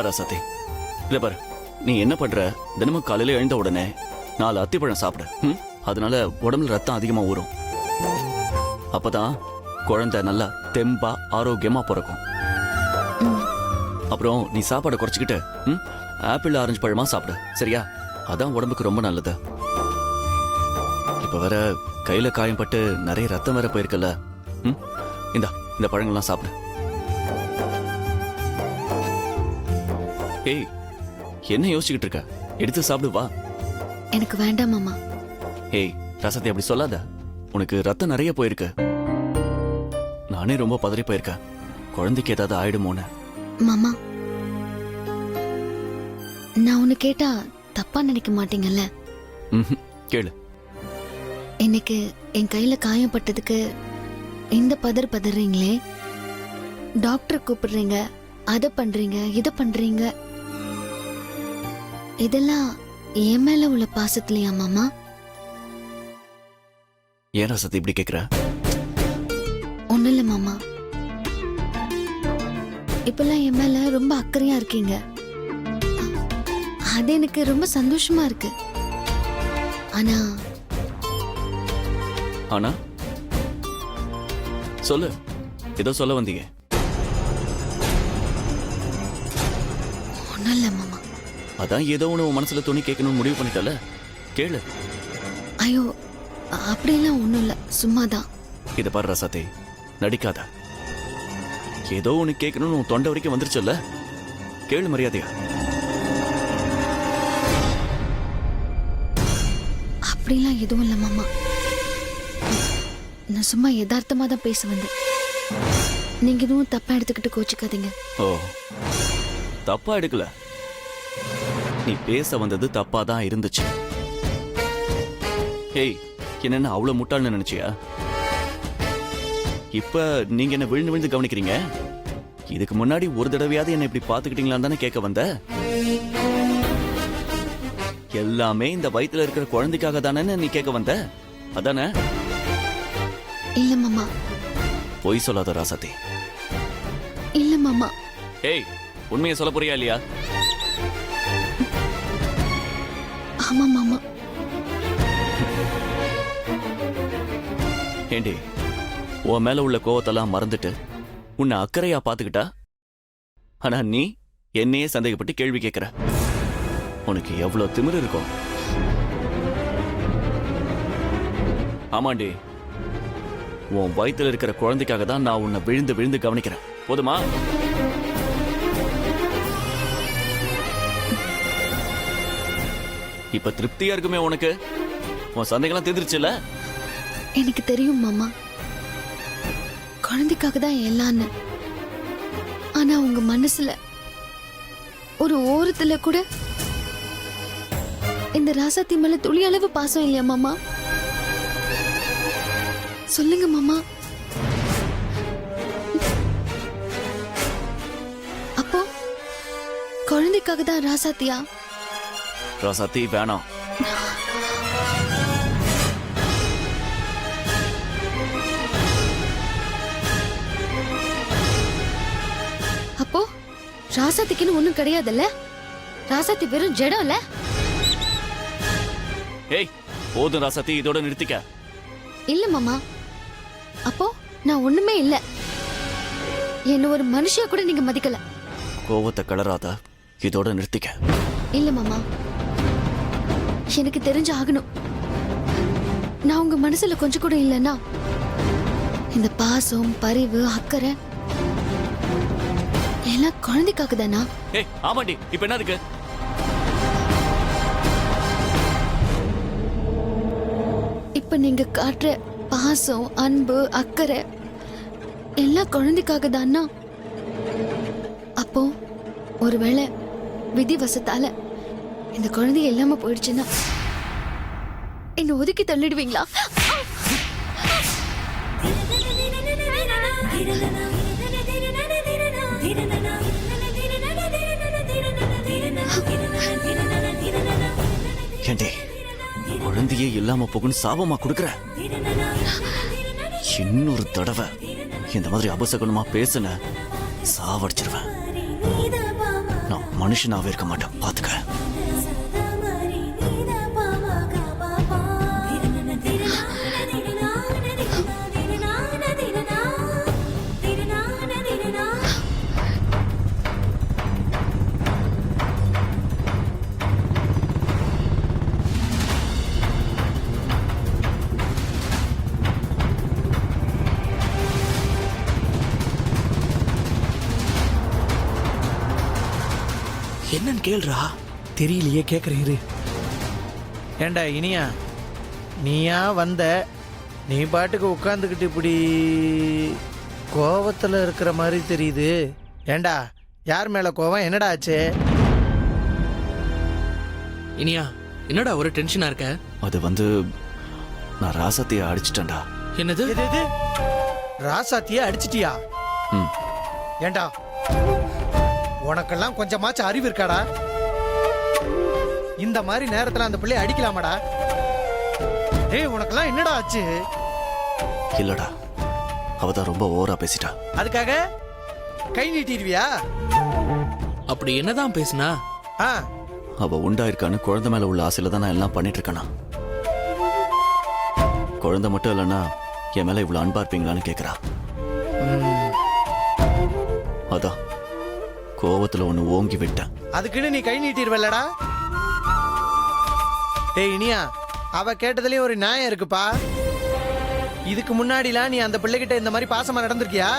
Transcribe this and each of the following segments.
ராசாத்தி, இத பாரு, நீ என்ன பண்ற? தினமும் காலையில எழுந்த உடனே 4 அத்திப்பழம் சாப்பிடு. அதனால உடம்புல ரத்தம் அதிகமா ஊறும். அப்பதான் குழந்தை நல்லா தெம்பா ஆரோக்கியமா பிறக்கும். அப்புறம் நீ சாப்பாடை குறைச்சிக்கிட்டு ஆப்பிள் ஆரஞ்சு பழமா சாப்பிடு, சரியா? அதான் உடம்புக்கு ரொம்ப நல்லது. இப்ப வேற கையில காயம் பட்டு நிறைய ரத்தம் வேற போயிருக்கல. இந்த பழங்கள்லாம் சாப்பிடு. ஏய், என்ன யோசிச்சுக்கிட்டு இருக்க? எடுத்து சாப்பிடு, வா. எனக்கு வேண்டாம் மாமா. ஏய் ரசத்தை அப்படி சொல்லாத. உனக்கு ரத்தம் நிறைய போயிருக்கு. நானே ரொம்ப பதறி போயிருக்கேன், குழந்தைக்கு ஏதாவது ஆயிடுமோன்னு. மாமா, நான் உன்னை கேட்டா தப்பா நினைக்க மாட்டீங்கல்ல? கேளு. இன்னைக்கு என் கையில காயப்பட்டதுக்கு இந்த பதறீங்களே, டாக்டர் கூப்பிடுறீங்க, அத பண்றீங்க, இத பண்றீங்க, இதெல்லாம் என் மேல உள்ள பாசத்திலையா மாமா? ஏன் ரசத்தை இப்படி கேக்குற? ஒண்ணும் இல்ல மாமா, இப்பெல்லாம் என் மேல ரொம்ப அக்கறையா இருக்கீங்க. அது எனக்கு ரொம்ப சந்தோஷமா இருக்கு. ஆனா ஆனா சொல்லு, ஏதோ சொல்ல வந்தீங்க. ஒண்ணும் இல்ல மாமா. அதான் ஏதோ ஒண்ணு உன் மனசுல துணி கேட்கணும்னு முடிவு பண்ணிட்டல, கேளு. ஐயோ, அப்படியெல்லாம் ஒண்ணும் இல்ல, சும்மாதான். இத பாரு ரசாத்தே, நடிக்காத. ஏதோ ஒண்ணு கேட்கணும்னு உன் தொண்டை வரைக்கும் வந்துருச்சுல்ல, கேளு மரியாதையா. அப்படிலாம் எதுவும் இல்ல மாமா, நான் சும்மா யதார்த்தமா தான் பேச வந்தேன். நீங்க எதுவும் தப்பா எடுத்துக்கிட்டு கோச்சுக்காதீங்க. ஓ, தப்பா எடுக்கல. நீ பேச வந்தது தப்பா தான் இருந்துச்சு. ஏய், என்ன அவ்வளவு முட்டாள்னு நினைச்சியா? இப்ப நீங்க என்ன விழுந்து விழுந்து கவனிக்கிறீங்க. இதுக்கு முன்னாடி ஒரு தடவையாவது என்ன இப்படி பாத்துக்கிட்டீங்களான்னு தானே கேட்க வந்த. எல்லாமே இந்த வயித்துல இருக்கிற குழந்தைக்காக தானே நீ கேட்க வந்த, அதானே? இல்ல மாமா. பொய் சொல்லாத ராசாத்தி. இல்ல மாமா. ஏய், உண்மையை சொல்ல போறியா இல்லையா? ஆமா மாமா. ஏண்டி, உன் மேல உள்ள கோவத்தெல்லாம் மறந்துட்டு உன்னை அக்கறையா பாத்துக்கிட்டா, ஆனா நீ என்னையே சந்தேகப்பட்டு கேள்வி கேட்கிற. உனக்கு எவ்வளவு திமிரு இருக்கும். ஆமாண்டி, உன் வயித்துல இருக்கிற குழந்தைக்காக தான் நான் உன்னை விழுந்து விழுந்து கவனிக்கிறேன். போதுமா? இப்ப திருப்தியா இருக்குமே உனக்கு? உன் சந்தேகம்லாம் தீர்ந்துருச்சுல? எனக்கு தெரியும் மாமா, குழந்தைக்காக தான் எல்லான்னு. ஆனா உங்க மனசுல ஒரு ஓரத்துல கூட இந்த ராசாத்தி மேல துளி அளவு பாசம் இல்லையா மாமா? சொல்லுங்க மாமா. அப்போ குழந்தைக்காக தான் ராசாத்தியா? ராசாத்தி வேணாம். அப்போ ராசாத்திக்குன்னு ஒண்ணும் கிடையாதுல்ல? ராசாத்தி வெறும் ஜடம் இல்ல? ஏய், போதும் ராசாத்தி, இதோட நிறுத்திக்க. இல்ல மாமா, அப்போ நான் ஒண்ணுமே இல்ல. என்ன ஒரு மனுஷியா கூட நீங்க மதிக்கல. கோவத்தை கலராத, இதோட நிறுத்திக்க. இல்ல மாமா, எனக்கு தெரிஞ்சு ஆகணும். நான் உங்க மனசுல கொஞ்சம் கூட இல்லைன்னா இந்த பாசம், பரிவு, அக்கறை எல்லாம் குழந்தைக்காக தானா? ஏய், ஆமாண்டி, இப்ப என்ன இருக்கு? இப்ப நீங்க காட்டுற பாசம், அன்பு, அக்கறை எல்லாம் குழந்தைக்காக தானா? அப்போ ஒருவேளை விதி வசத்தால இந்த குழந்தை இல்லாம போயிடுச்சுன்னா என்ன ஒதுக்கி தள்ளிடுவீங்களா? ஏண்டி, குழந்தையே இல்லாம போகுன்னு சாபமா கொடுக்கற? இன்னொரு தடவை இந்த மாதிரி அபசகுணமா பேசுன சாவடிச்சிருவேன். நான் மனுஷனாவே இருக்க மாட்டேன் பாத்துக்க. என்னன்னு கேள்றா. தெரியலையே, கேட்குறேன் இரு. ஏண்டா இனியா, நீயா வந்த, நீ பாட்டுக்கு உட்காந்துக்கிட்டு இப்படி கோவத்தில் இருக்கிற மாதிரி தெரியுது. ஏண்டா யார் மேலே கோவம், என்னடா ஆச்சு? இனியா, என்னடா ஒரு டென்ஷனா இருக்க? அது வந்து நான் ராசத்தைய அடிச்சிட்டேன்டா. என்னது? எது எது? ராசாத்திய அடிச்சிட்டியா? ம். ஏண்டா உனக்கெல்லாம் கொஞ்சமாச்சும் அறிவு இருக்காடா? இந்த மாதிரி நேரத்துல அந்த பிள்ளைய அடிக்கலாமாடா? ஏய், உனக்கெல்லாம் என்னடா ஆச்சு? இல்லடா, அவதான் ரொம்ப ஓவரா பேசிட்டா. அதுக்காக கை நீட்டிடுவியா? அப்படி என்னதான் பேசுனா? ஆ, அவ உண்டாயிருக்கான்னு குழந்தை மேல உள்ள ஆசையில தான் நான் எல்லாம் பண்ணிட்டு இருக்கேனா. குழந்தை மட்டும் இல்லைன்னா என் மேல இவ்வளவு அன்பா இருப்பீங்களான்னு கேக்குறா. அதான் கோவத்துல ஒண்ணு ஓங்கி விட்டேன். அதுக்குன்னு நீ கை நீட்டிடுவல்லடா? டேய் இனியா, அவ கேட்டதுலயும் ஒரு நியாயம் இருக்குப்பா. இதுக்கு முன்னாடிலாம் நீ அந்த பிள்ளைகிட்ட இந்த மாதிரி பாசமா நடந்திருக்கியா?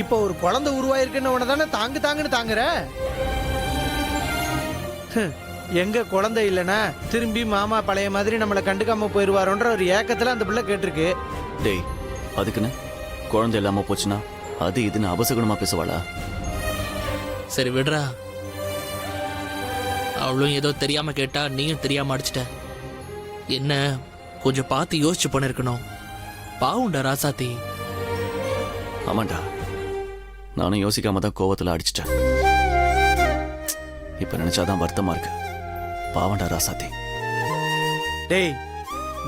இப்போ ஒரு குழந்தை உருவாயிருக்குன்னு உன தானே தாங்குன்னு தாங்குற. எங்க குழந்தை இல்லைன்னா திரும்பி மாமா பழைய மாதிரி நம்மளை கண்டுக்காம போயிருவாரோன்ற ஒரு ஏக்கத்துல அந்த பிள்ளை கேட்டிருக்கு. டேய், அதுக்குன்னு குழந்தை இல்லாம போச்சுன்னா அது இதுன்னு அபசகுணமா பேசுவாளா? சரி விடுறா. அவளும் ஏதோ தெரியாம கேட்டா, நீயும் தெரியாம அடிச்சிட்ட. என்ன கொஞ்சம் பார்த்து யோசிச்சு பண்ணிருக்கணும். பாவுண்டா ராசாத்தி. ஆமாண்டா, நானும் யோசிக்காம தான் கோவத்துல அடிச்சிட்டேன். இப்ப நினைச்சாதான் வருத்தமா இருக்கு. பாவண்டா ராசாத்தி. டேய்,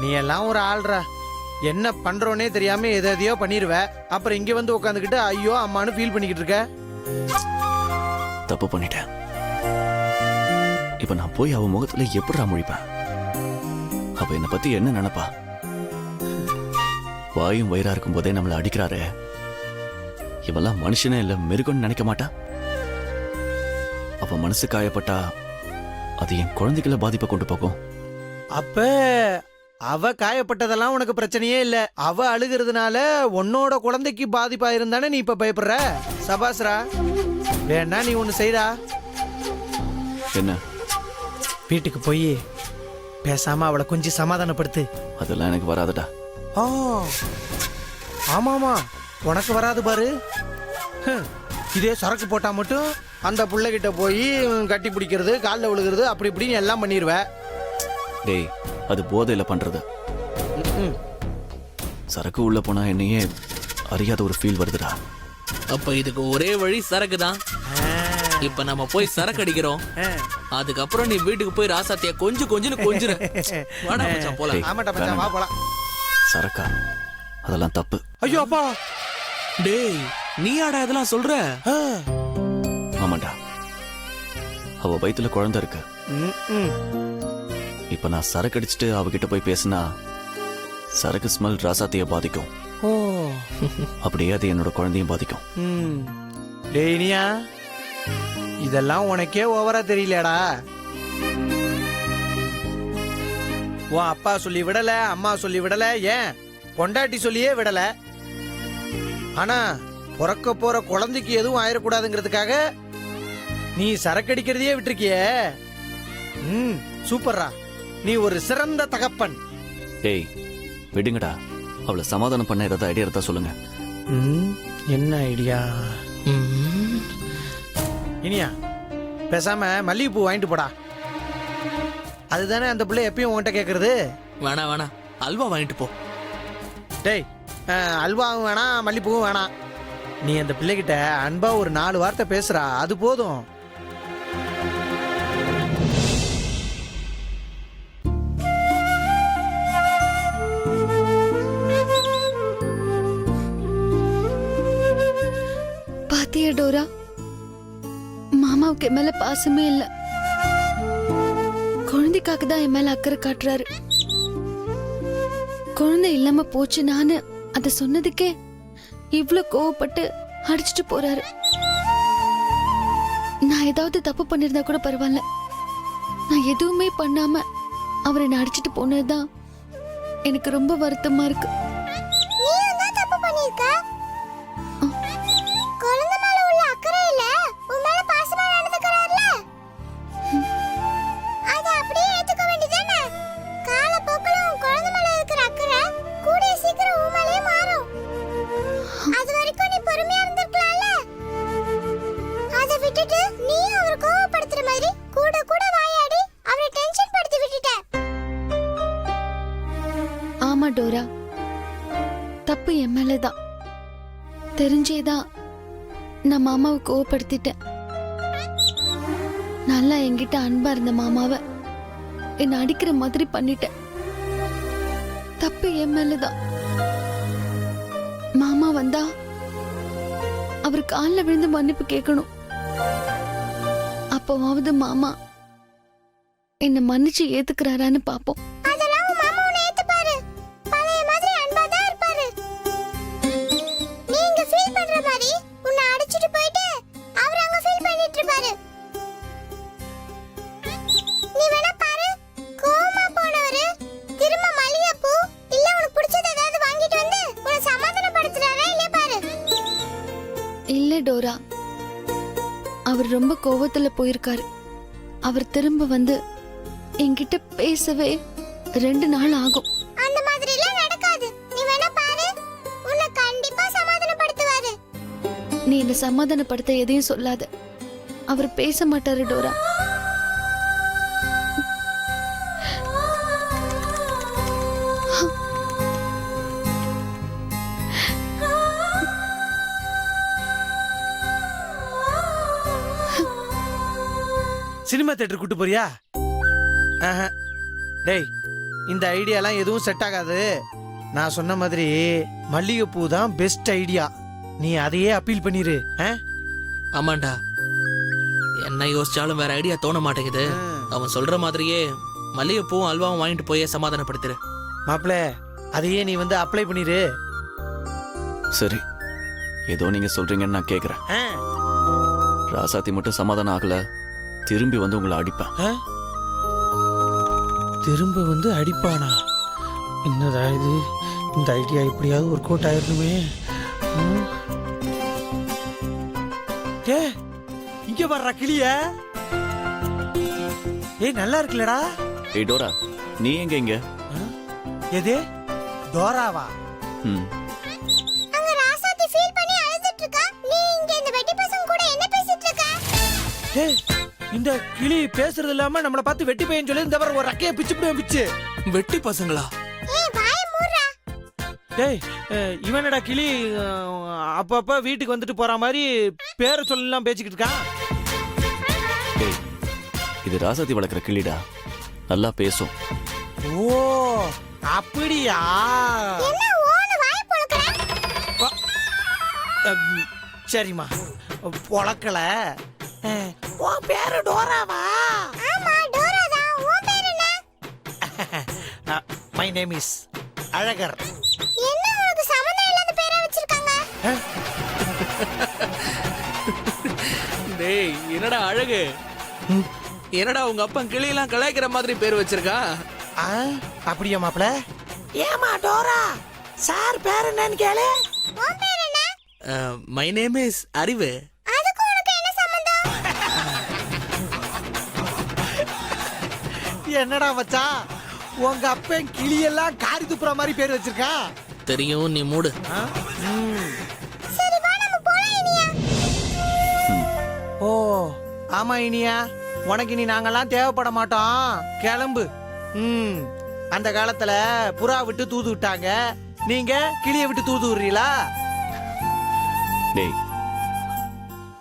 நீ எல்லாம் ஒரு ஆள்ரா. என்ன பண்றோன்னே தெரியாம எதையோ பண்ணிடுவ, அப்புறம் இங்க வந்து உட்காந்துக்கிட்டு ஐயோ அம்மானு ஃபீல் பண்ணிக்கிட்டு இருக்க. தப்பு பண்ணிட்டேன். இப்ப நான் போய் அவ முகத்துல எப்படிடா முழிப்பேன்? அவ என்னை பத்தி என்ன நினைப்பா? வாயும் வயிறா இருக்கும் போதே நம்மளை அடிக்கிறாரே, இவெல்லாம் மனுஷனே இல்ல மிருகம்னு நினைக்க மாட்டா? அவ மனசு காயப்பட்டா அது என் குழந்தைகளை பாதிப்பை கொண்டு போகும். அப்ப அவ காயப்பட்டதெல்லாம் உனக்கு பிரச்சனையே இல்ல. அவ அழுகிறதுனால உன்னோட குழந்தைக்கு பாதிப்பா இருந்தானே நீ இப்ப பயப்படுற. சபாஸ்ரா, வேணா நீ ஒண்ணு செய்டா. என்ன? வீட்டுக்கு போய் பேசாம அவளை கொஞ்சம் சமாதானப்படுத்து. அதெல்லாம் எனக்கு வராதுடா. ஆ, ஆமாமா, உனக்கு வராது பாரு. இதே சரக்கு போட்டா மட்டும் அந்த பிள்ளைகிட்ட போய் கட்டி பிடிக்கிறது, காலில் விழுகிறது, அப்படி இப்படின்னு எல்லாம் பண்ணிடுவ. டேய், அது போதையில பண்றது. சரக்கு உள்ள போனா என்னையே அறியாத ஒரு ஃபீல் வருதுடா. அப்ப இதுக்கு ஒரே வழி சரக்கு தான். இப்ப நம்ம போய் சரக்கு அடிக்கிறோம். அதுக்கப்புறம் நீ வீட்டுக்கு போய் ராசாத்திய கொஞ்சம் கொஞ்சிரு. வாடா மச்சான் போலாம். ஆமாட்டா மச்சான், வா போலாம். சரக்கா? அதெல்லாம் தப்பு. ஐயோ அப்பா. டேய், நீ ஆடா இதெல்லாம் சொல்ற? ஆமாண்டா, அவ வயித்துல குழந்தை இருக்கு. இப்ப நான் சரக்கு அடிச்சுட்டு அவகிட்ட போய் பேசினா சரக்கு ஸ்மெல் ராசாத்திய பாதிக்கும். ஓ, அப்படியே அது என்னோட குழந்தையும் பாதிக்கும். டேய்னியா, இதெல்லாம் உனக்கே ஓவரா தெரியலடா. உன் அப்பா சொல்லி விடல, அம்மா சொல்லி விடல, ஏன் பொண்டாட்டி சொல்லியே விடல. ஆனா பிறக்க போற குழந்தைக்கு எதுவும் ஆயிடக்கூடாதுங்கிறதுக்காக நீ சரக்கடிக்கிறதையே விட்டுருக்கியே. சூப்பர்ரா, நீ ஒரு சிறந்த தகப்பன். டேய் விடுங்கடா, அவளை சமாதானம் பண்ண ஏதாவது ஐடியா இருந்தா சொல்லுங்க. என்ன ஐடியா? இனியா, பேசாம மல்லிகைப்பூ வாங்கிட்டு போடா. அதுதானே அந்த பிள்ளை எப்பயும் உன்கிட்ட கேக்குறது. வேணா, அல்வா வாங்கிட்டு போ. டேய், அல்வாவும் வேணாம், மல்லிகைப்பூவும் வேணாம். நீ அந்த பிள்ளைகிட்ட அன்பா ஒரு 4 வார்த்தை பேசுறா, அது போதும். பாத்தியா டோரா, அப்பாவுக்கு என் மேல பாசமே இல்ல. குழந்தைக்காக தான் என் மேல அக்கறை காட்டுறாரு. குழந்தை இல்லாம போச்சு நானு அத சொன்னதுக்கே இவ்ளோ கோவப்பட்டு அடிச்சிட்டு போறாரு. நான் ஏதாவது தப்பு பண்ணிருந்தா கூட பரவாயில்ல, நான் எதுவுமே பண்ணாம அவர் என்ன அடிச்சிட்டு போனதுதான் எனக்கு ரொம்ப வருத்தமா இருக்கு. ஆமா டோரா, தப்பு என் மேலதான். தெரிஞ்சேதான் நான் மாமாவை கோவப்படுத்திட்டேன். நல்லா என்கிட்ட அன்பா இருந்த மாமாவை என்ன அடிக்கிற மாதிரி பண்ணிட்டேன். தப்பு என் மேலதான். மாமா வந்தா அவர் காலில் விழுந்து மன்னிப்பு கேட்கணும். அப்பவாவது மாமா என்ன மன்னிச்சு ஏத்துக்கிறாரான்னு பாப்போம். இல்ல டோரா, அவர் ரொம்ப கோவத்துல போயிருக்காரு. அவர் திரும்ப வந்து என்கிட்ட பேசவே 2 நாள் ஆகும். அந்த மாதிரி எல்லாம் நடக்காது. நீ வேணா பாரு, உன்னை கண்டிப்பா சமாதானப்படுத்துவாரு. நீ என்ன சமாதானப்படுத்த எதையும் சொல்லாத. அவர் பேச மாட்டாரு டோரா. சினிமா தியேட்டர் கூட்டு போறியா? ஆஹா. டேய், இந்த ஐடியாலாம் எதுவும் செட் ஆகாது. நான் சொன்ன மாதிரி மல்லிகைப்பூ தான் பெஸ்ட் ஐடியா. நீ அதையே அப்பீல் பண்ணிரு. ஆமாண்டா, என்ன யோசிச்சாலும் வேற ஐடியா தோண மாட்டேங்குது. அவன் சொல்ற மாதிரியே மல்லிகைப்பூவும் அல்வாவும் வாங்கிட்டு போய் சமாதானப்படுத்துரு. மாப்பிள்ள, அதையே நீ வந்து அப்ளை பண்ணிரு. சரி, ஏதோ நீங்க சொல்றீங்கன்னு நான் கேக்குறேன். ஆ. ராசாத்தி மட்டும் சமாதானம் ஆகல, திரும்பி வந்து உங்களை அடிப்பேன். திரும்ப வந்து அடிப்பானா? என்னடா இது? இந்த ஐடியா இப்படியாவது ஒர்க் அவுட் ஆயிரணுமே. ஏ, இங்க வர்ற கிளிய. ஏய், நல்லா இருக்குல்லடா. ஏய் டோரா, நீ எங்க இங்க? எது டோராவா? ம், அங்க ராசாத்தி ஃபீல் பண்ணி அழுதுட்டு இருக்கா. நீ இங்க இந்த வெட்டி பசங்க கூட என்ன பேசிட்டு இருக்க? ஏய், இந்த கிளி பேசுறது இல்லாம நம்மள பார்த்து வெட்டி பையன் சொல்லி இந்த ஒரு ரக்கைய பிச்சுடுவேன் பிச்சு. வெட்டி பசங்களா? ஏய், வாயை மூடுடா. டேய், இவனடா கிளி அப்பப்ப வீட்டுக்கு வந்துட்டு போற மாதிரி பேரை சொல்லலாம் பேசிக்கிட்டு இருக்கான். ஏய், இது ராசாத்தி வளர்க்குற கிளிடா, நல்லா பேசும். ஓ, அப்படியா? என்ன ஓன வாயை பொளக்குற? சரிம்மா, பொளக்கல. உன் பேரு டோராவா? ஆமா, டோரா தான். உன் பேர் என்ன? My name is Alagar. என்ன உனக்கு சம்மந்தம் இல்லாத பேரா வச்சிருக்காங்க? டேய், என்னடா அழகு? என்னடா உங்க அப்பா கிளியெல்லாம் கலாய்க்கிற மாதிரி பேர் வச்சிருக்கா? அப்படியா மாப்பிள? ஏமா டோரா, சார் பேர் என்னன்னு கேளு. உன் பேர் என்ன? மை நேம் இஸ் அறிவு. அதுக்கு உனக்கு என்ன சம்பந்தம்? என்னடா மச்சான், உங்க அப்பன் கிளியெல்லாம் காரி துப்புற மாதிரி பேர் வச்சிருக்கா? தெரியும், நீ மூடு. சரி, வா நம்ம போலாம் இனியா. ஓ, ஆமா இனியா, உனக்கு இனி நாங்கெல்லாம் தேவைப்பட மாட்டோம். கிளம்பு. அந்த காலத்துல புறா விட்டு தூது விட்டாங்க, நீங்க கிளிய விட்டு தூது விடுறீங்களா? டேய்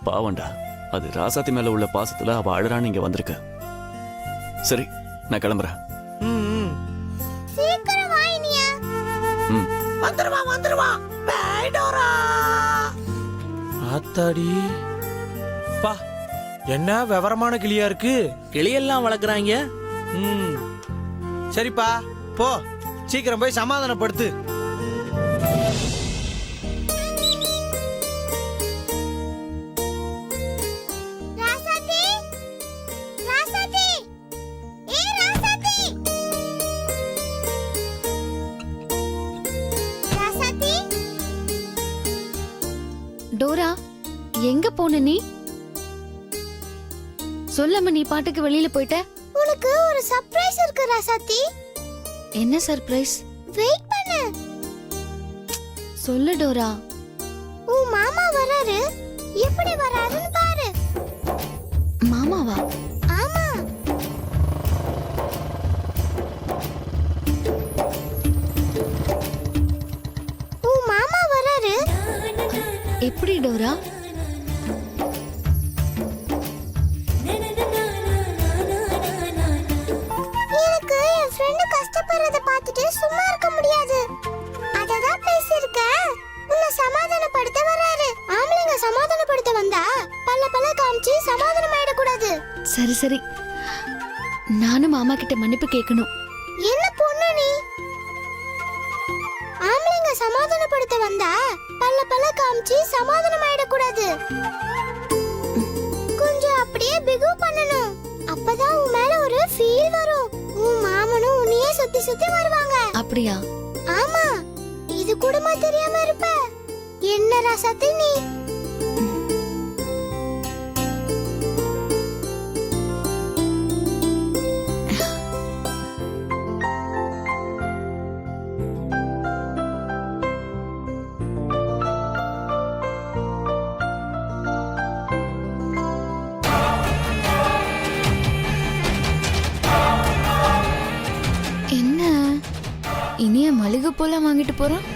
பாவண்டா, அது ராசாத்தி மேல உள்ள பாசத்துல அவ அழறான்னு இங்க வந்திருக்க. சரி, நான் கிளம்புறேன். சீக்கிரம் வா இனியா. வந்துருவா. Bye Dora. ஆத்தாடி, பா என்ன விவரமான கிளியா இருக்கு. கிளியெல்லாம் வளர்க்குறாங்க. ம். சரிப்பா போ, சீக்கிரம் போய் சமாதானப்படுத்து. ராசாத்தி ராசாத்தி ஏய் ராசாத்தி ராசாத்தி டோரா, எங்க போன நீ? சொல்லாம நீ பாட்டுக்கு வெளியில போயிட்ட. உனக்கு ஒரு சர்ப்ரைஸ் இருக்கு ராசாத்தி. என்ன சர்ப்ரைஸ்? வெயிட் பண்ணு. சொல்லு டோரா. உன் மாமா வராரு. எப்படி வராருன்னு பாரு. மாமாவா? ஆமா. உன் மாமா வராரு. எப்படி டோரா? எனக்கு என் ஃப்ரெண்ட் கஷ்டப்படுறத பார்த்துட்டு சும்மா இருக்க முடியாது. அததான் பேசியிருக்கேன். உன்னை சமாதானப்படுத்த வராரு. ஆம்பளைங்க சமாதானப்படுத்த வந்தா பல்ல பல்ல காமிச்சு சமாதானம் ஆயிடக்கூடாது. சரி சரி, நானும் மாமா கிட்ட மன்னிப்பு கேட்கணும். என்ன பொண்ணு நீ? ஆம்பளைங்க சமாதானப்படுத்த வந்தா பல்ல பல்ல காமிச்சு சமாதானம் ஆயிடக்கூடாது. கொஞ்சம் அப்படியே பிகு பண்ணணும். அப்பதான் உன் மேல ஒரு ஃபீல் வரும். உன் மாமனும் உன்னையே சுத்தி சுத்தி வருவாங்க. அப்படியா? ஆமா, இது கூடமா தெரியாம இருப்ப? என்ன ராசாத்தி நீ? என்ன இனிய மளிகை போல வாங்கிட்டு போறான்.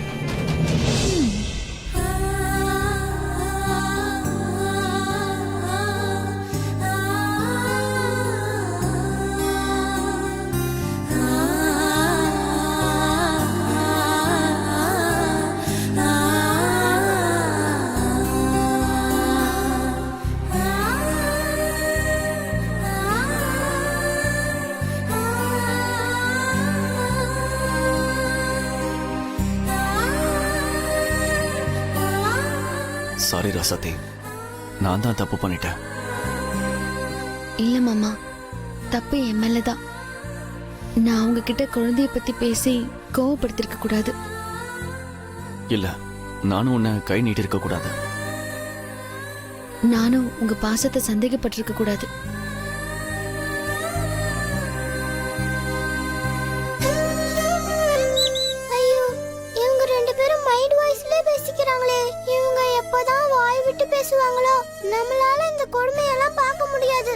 சாரி ராசாத்தி, நான் தான் தப்பு பண்ணிட்டேன். இல்ல மாமா, தப்பு என் மேலதான். நான் உங்ககிட்ட குழந்தைய பத்தி பேசி கோவப்படுத்திருக்க கூடாது. இல்ல, நானும் உன்னை கை நீட்டி இருக்க கூடாது. நானும் உங்க பாசத்தை சந்தேகப்பட்டிருக்க கூடாது. ஐயோ, இவங்க ரெண்டு பேரும் மைண்ட் வாய்ஸ்ல பேசிக்கிறாங்களே. இவங்க எப்பதான் வாய் விட்டு பேசுவாங்களோ? நம்மளால இந்த கொடுமையெல்லாம் பார்க்க முடியாது.